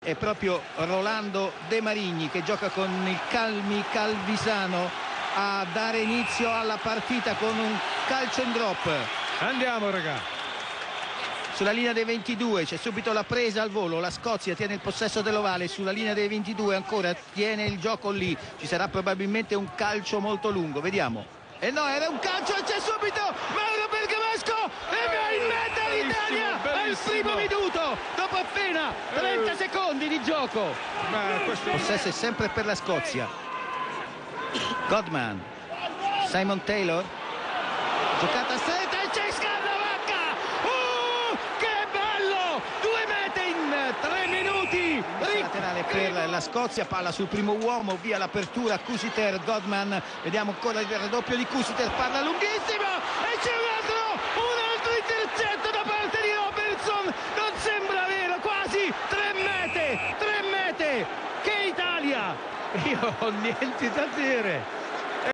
È proprio Rolando De Marigni che gioca con il Calvisano a dare inizio alla partita con un calcio in drop. Andiamo ragazzi. Sulla linea dei 22 c'è subito la presa al volo, la Scozia tiene il possesso dell'ovale, sulla linea dei 22 ancora tiene il gioco lì, ci sarà probabilmente un calcio molto lungo, vediamo. E no, era un calcio e c'è subito Mauro Bergamasco e va in meta l'Italia al primo minuto dopo appena 30 secondi di gioco. Possesso è sempre per la Scozia. Godman, Simon Taylor, giocata stretta e c'è Scarnavacca. Che bello, 2 mete in 3 minuti. Laterale per la Scozia, palla sul primo uomo, via l'apertura Kusiter, Godman, vediamo ancora il raddoppio di Kusiter, palla lunghissima e c'è un altro intercetto da parte di Robertson, non sembra vero, quasi 3 mete, che Italia! Io ho niente da dire.